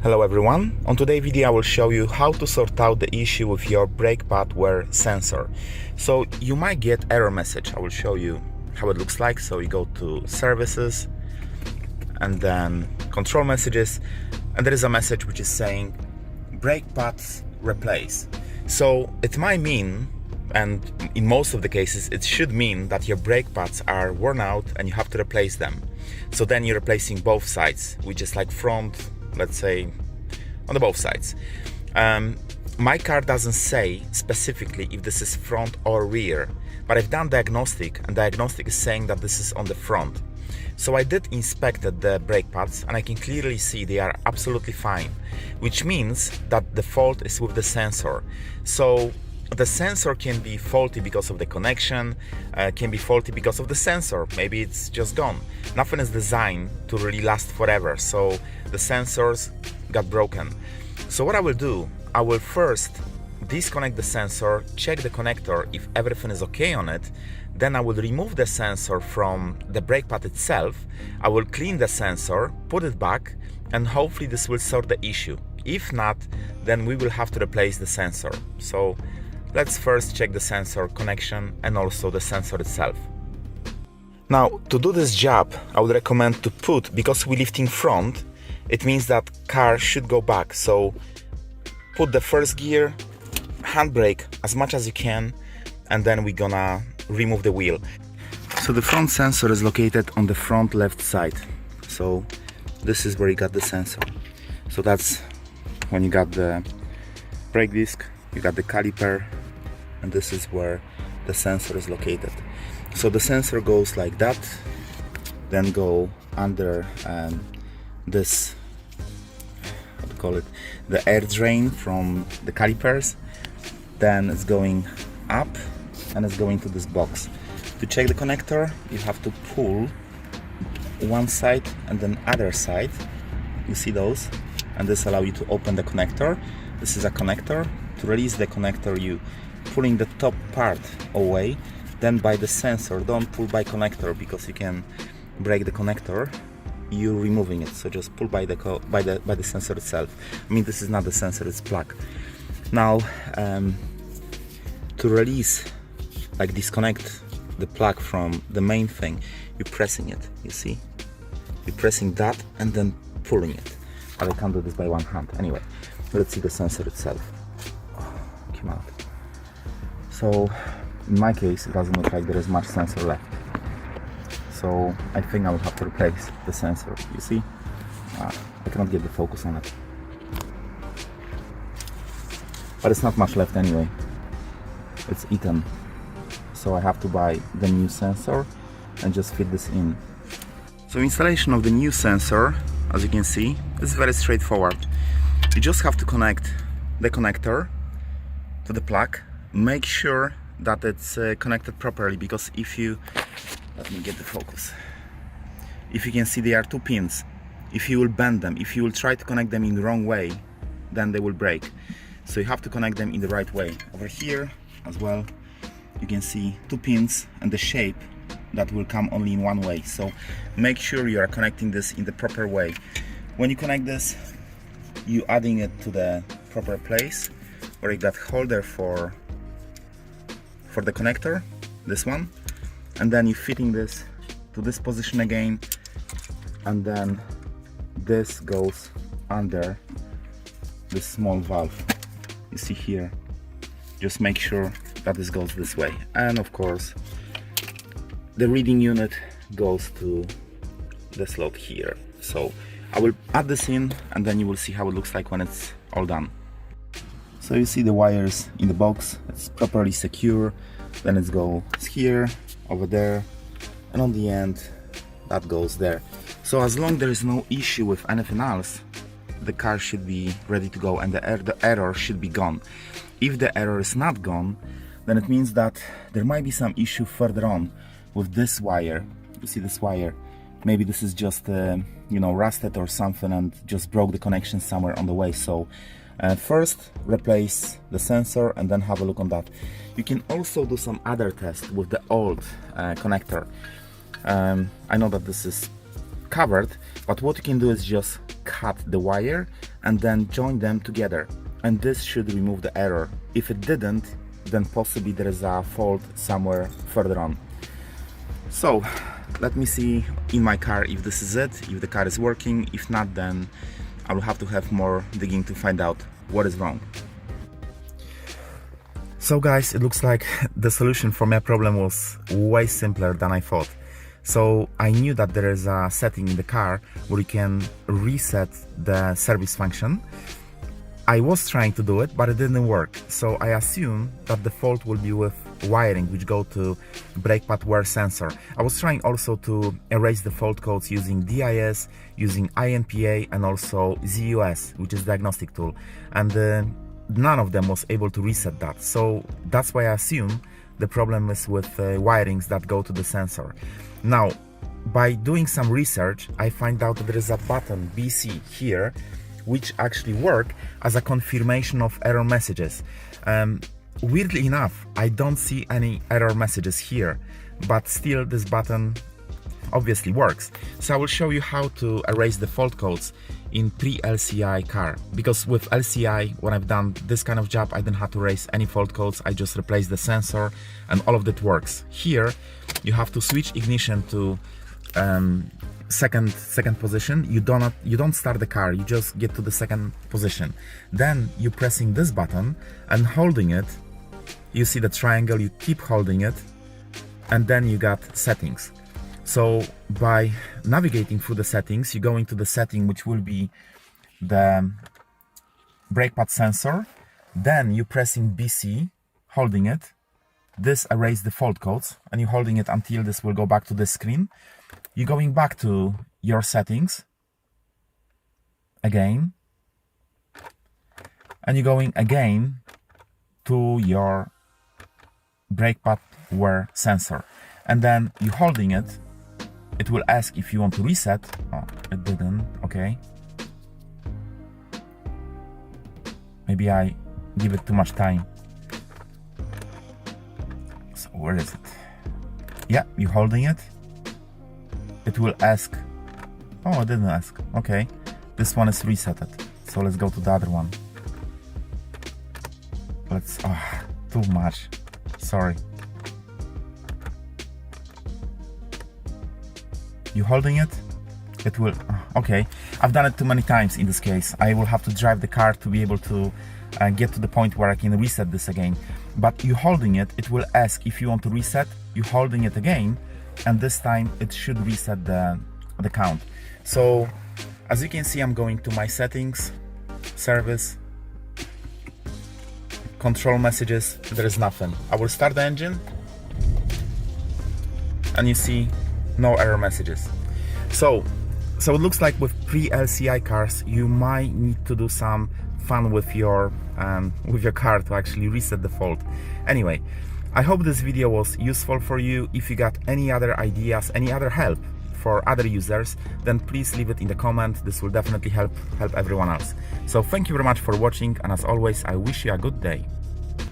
Hello everyone, on today's video I will show you how to sort out the issue with your brake pad wear sensor. So you might get error message. I will show you how it looks like. So you go to services and then control messages, and there is a message which is saying brake pads replace. So it might mean, and in most of the cases it should mean, that your brake pads are worn out and you have to replace them. So then you're replacing both sides, which is like front, let's say on the both sides. My car doesn't say specifically if this is front or rear, but I've done diagnostic, and diagnostic is saying that this is on the front. So I did inspect the brake pads and I can clearly see they are absolutely fine, which means that the fault is with the sensor. So the sensor can be faulty because of the connection, can be faulty because of the sensor. Maybe it's just gone. Nothing is designed to really last forever, so the sensors got broken. So what I will do, I will first disconnect the sensor, check the connector if everything is okay on it. Then I will remove the sensor from the brake pad itself. I will clean the sensor, put it back, and hopefully this will sort the issue. If not, then we will have to replace the sensor. So let's first check the sensor connection and also the sensor itself. Now, to do this job, I would recommend to put, because we lift in front, it means that car should go back. So put the first gear, handbrake as much as you can, and then we're gonna remove the wheel. So the front sensor is located on the front left side. So this is where you got the sensor. So that's when you got the brake disc, you got the caliper, and this is where the sensor is located. So the sensor goes like that, then go under this, how to call it, the air drain from the calipers. Then it's going up and it's going to this box. To check the connector, you have to pull one side and then other side. You see those? And this allows you to open the connector. This is a connector. To release the connector, you pulling the top part away, then by the sensor. Don't pull by connector because you can break the connector. You're removing it, so just pull by the sensor itself. I mean, this is not the sensor, it's plug. Now to release, like disconnect the plug from the main thing, you're pressing it. You see, you're pressing that and then pulling it. But I can't do this by one hand. Anyway, let's see the sensor itself. Came out. So in my case, it doesn't look like there is much sensor left. So I think I will have to replace the sensor. You see, I cannot get the focus on it. But it's not much left anyway. It's eaten. So I have to buy the new sensor and just fit this in. So installation of the new sensor, as you can see, is very straightforward. You just have to connect the connector to the plug. Make sure that it's connected properly, because if you, let me get the focus. If you can see, there are two pins. If you will bend them, if you will try to connect them in the wrong way, then they will break. So you have to connect them in the right way. Over here as well, you can see two pins and the shape that will come only in one way. So make sure you are connecting this in the proper way. When you connect this, you adding it to the proper place where you got holder for the connector, this one, and then you fitting this to this position again, and then this goes under this small valve. You see here, just make sure that this goes this way, and of course the reading unit goes to the slot here. So I will add this in and then you will see how it looks like when it's all done. So you see the wires in the box, it's properly secure. Then it goes here, over there, and on the end that goes there. So as long as there is no issue with anything else, the car should be ready to go and the error should be gone. If the error is not gone, then it means that there might be some issue further on with this wire. You see this wire, maybe this is just rusted or something and just broke the connection somewhere on the way. So first replace the sensor and then have a look on that. You can also do some other tests with the old connector. I know that this is covered, but what you can do is just cut the wire and then join them together, and this should remove the error. If it didn't, then possibly there is a fault somewhere further on. So let me see in my car if this is it, if the car is working. If not, then I will have to have more digging to find out what is wrong. So guys, it looks like the solution for my problem was way simpler than I thought. So I knew that there is a setting in the car where you can reset the service function. I was trying to do it, but it didn't work. So I assume that the fault will be with wiring which go to brake pad wear sensor. I was trying also to erase the fault codes using DIS, using INPA, and also ZUS, which is diagnostic tool. And none of them was able to reset that. So that's why I assume the problem is with wirings that go to the sensor. Now, by doing some research, I find out that there is a button BC here which actually work as a confirmation of error messages. Weirdly enough, I don't see any error messages here, but still this button obviously works. So I will show you how to erase the fault codes in pre-LCI car, because with LCI, when I've done this kind of job, I didn't have to erase any fault codes. I just replaced the sensor and all of that works. Here you have to switch ignition to second position. You don't start the car, you just get to the second position. Then you pressing this button and holding it. You see the triangle, you keep holding it, and then you got settings. So by navigating through the settings, you go into the setting which will be the brake pad sensor. Then you pressing BC, holding it. This erases the fault codes, and you're holding it until this will go back to the screen. You're going back to your settings again, and you're going again to your brake pad wear sensor, and then you're holding it. It will ask if you want to reset. Oh, it didn't. Okay, maybe I give it too much time. So where is it? Yeah, you're holding it. It will ask. Oh, it didn't ask. Okay, this one is resetted. So let's go to the other one. Let's. Oh, too much. Sorry. You holding it? It will. Okay, I've done it too many times in this case. I will have to drive the car to be able to get to the point where I can reset this again. But you holding it, it will ask if you want to reset. You holding it again, and this time it should reset the count. So as you can see, I'm going to my settings, service, control messages. There is nothing. I will start the engine, and you see no error messages. So it looks like with pre-LCI cars, you might need to do some fun with your car to actually reset the fault. Anyway, I hope this video was useful for you. If you got any other ideas, any other help for other users, then please leave it in the comment. This will definitely help everyone else. So thank you very much for watching, and as always, I wish you a good day.